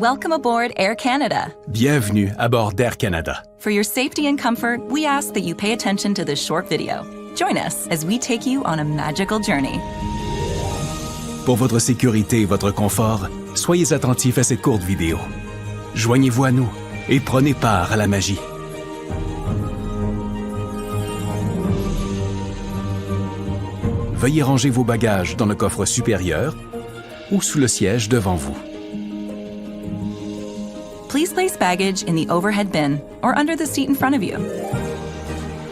Welcome aboard Air Canada. Bienvenue à bord d'Air Canada. For your safety and comfort, we ask that you pay attention to this short video. Join us as we take you on a magical journey. Pour votre sécurité et votre confort, soyez attentifs à cette courte vidéo. Joignez-vous à nous et prenez part à la magie. Veuillez ranger vos bagages dans le coffre supérieur ou sous le siège devant vous. Please place baggage in the overhead bin or under the seat in front of you.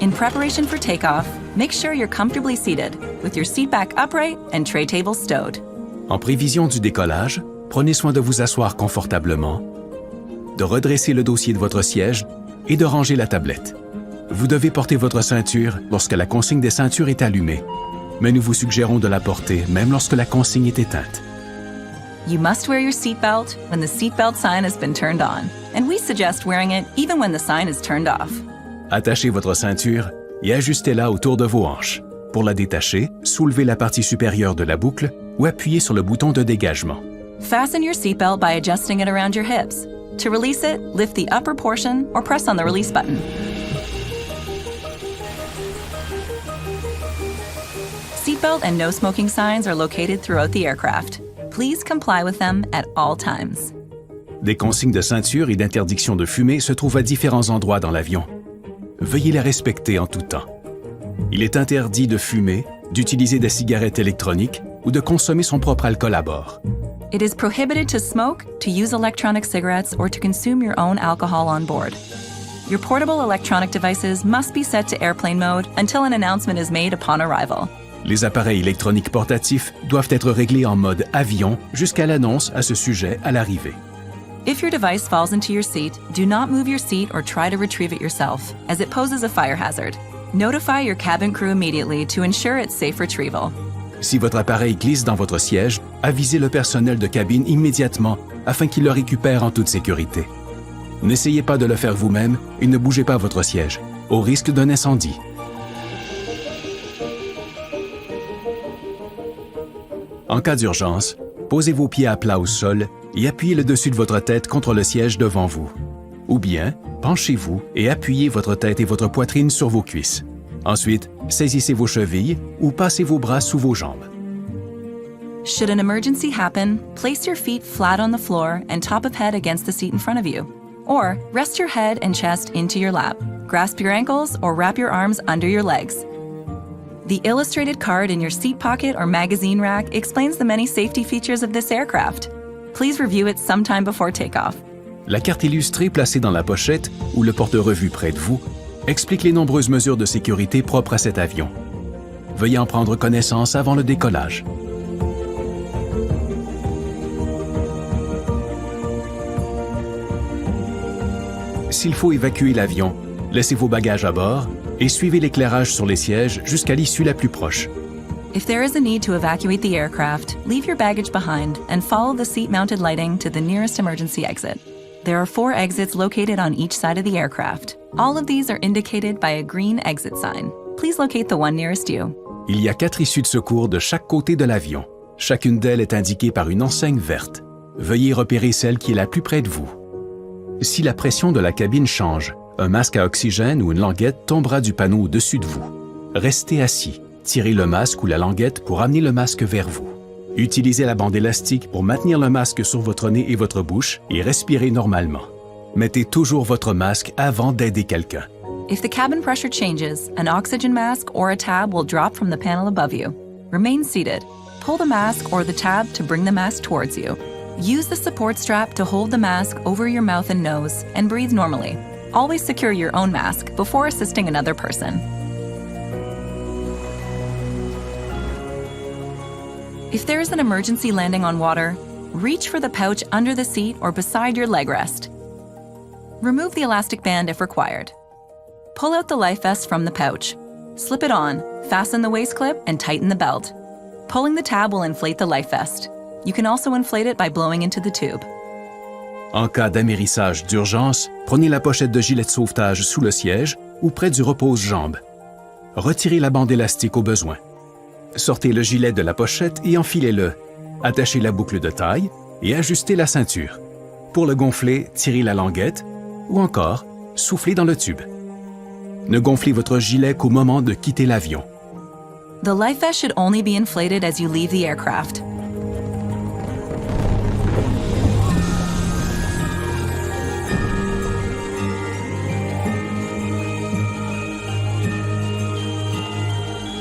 In preparation for takeoff, make sure you're comfortably seated with your seat back upright and tray table stowed. En prévision du décollage, prenez soin de vous asseoir confortablement, de redresser le dossier de votre siège et de ranger la tablette. Vous devez porter votre ceinture lorsque la consigne des ceintures est allumée, mais nous vous suggérons de la porter même lorsque la consigne est éteinte. You must wear your seatbelt when the seatbelt sign has been turned on, and we suggest wearing it even when the sign is turned off. Attachez votre ceinture et ajustez-la autour de vos hanches. Pour la détacher, soulevez la partie supérieure de la boucle ou appuyez sur le bouton de dégagement. Fasten your seatbelt by adjusting it around your hips. To release it, lift the upper portion or press on the release button. Seatbelt and no smoking signs are located throughout the aircraft. Please comply with them at all times. Des consignes de ceinture et d'interdiction de fumer se trouvent à différents endroits dans l'avion. Veuillez les respecter en tout temps. Il est interdit de fumer, d'utiliser des cigarettes électroniques ou de consommer son propre alcool à bord. It is prohibited to smoke, to use electronic cigarettes, or to consume your own alcohol on board. Your portable electronic devices must be set to airplane mode until an announcement is made upon arrival. Les appareils électroniques portatifs doivent être réglés en mode avion jusqu'à l'annonce à ce sujet à l'arrivée. If your device falls into your seat, do not move your seat or try to retrieve it yourself, as it poses a fire hazard. Notify your cabin crew immediately to ensure its safe retrieval. Si votre appareil glisse dans votre siège, avisez le personnel de cabine immédiatement afin qu'il le récupère en toute sécurité. N'essayez pas de le faire vous-même et ne bougez pas votre siège, au risque d'un incendie. En cas d'urgence, posez vos pieds à plat au sol et appuyez le dessus de votre tête contre le siège devant vous. Ou bien, penchez-vous et appuyez votre tête et votre poitrine sur vos cuisses. Ensuite, saisissez vos chevilles ou passez vos bras sous vos jambes. Should an emergency happen, place your feet flat on the floor and top of head against the seat in front of you. Or rest your head and chest into your lap. Grasp your ankles or wrap your arms under your legs. The illustrated card in your seat pocket or magazine rack explains the many safety features of this aircraft. Please review it sometime before takeoff. La carte illustrée placée dans la pochette ou le porte-revue près de vous explique les nombreuses mesures de sécurité propres à cet avion. Veuillez en prendre connaissance avant le décollage. S'il faut évacuer l'avion, laissez vos bagages à bord et suivez l'éclairage sur les sièges jusqu'à l'issue la plus proche. If there is a need to evacuate the aircraft, leave your baggage behind and follow the seat-mounted lighting to the nearest emergency exit. There are 4 exits located on each side of the aircraft. All of these are indicated by a green exit sign. Please locate the one nearest you. Il y a 4 issues de secours de chaque côté de l'avion. Chacune d'elles est indiquée par une enseigne verte. Veuillez repérer celle qui est la plus près de vous. Si la pression de la cabine change, un masque à oxygène ou une languette tombera du panneau au-dessus de vous. Restez assis. Tirez le masque ou la languette pour amener le masque vers vous. Utilisez la bande élastique pour maintenir le masque sur votre nez et votre bouche et respirez normalement. Mettez toujours votre masque avant d'aider quelqu'un. If the cabin pressure changes, an oxygen mask or a tab will drop from the panel above you. Remain seated. Pull the mask or the tab to bring the mask towards you. Use the support strap to hold the mask over your mouth and nose and breathe normally. Always secure your own mask before assisting another person. If there is an emergency landing on water, reach for the pouch under the seat or beside your leg rest. Remove the elastic band if required. Pull out the life vest from the pouch. Slip it on, fasten the waist clip, and tighten the belt. Pulling the tab will inflate the life vest. You can also inflate it by blowing into the tube. En cas d'amérissage d'urgence, prenez la pochette de gilet de sauvetage sous le siège ou près du repose-jambes. Retirez la bande élastique au besoin. Sortez le gilet de la pochette et enfilez-le. Attachez la boucle de taille et ajustez la ceinture. Pour le gonfler, tirez la languette ou encore soufflez dans le tube. Ne gonflez votre gilet qu'au moment de quitter l'avion. The life vest should only be inflated as you leave the aircraft.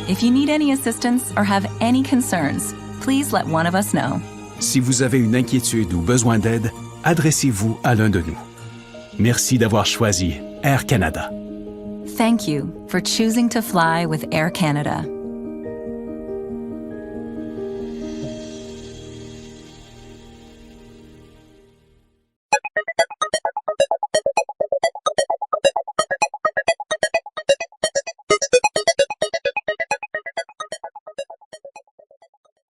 If you need any assistance or have any concerns, please let one of us know. Si vous avez une inquiétude ou besoin d'aide, adressez-vous à l'un de nous. Merci d'avoir choisi Air Canada. Thank you for choosing to fly with Air Canada.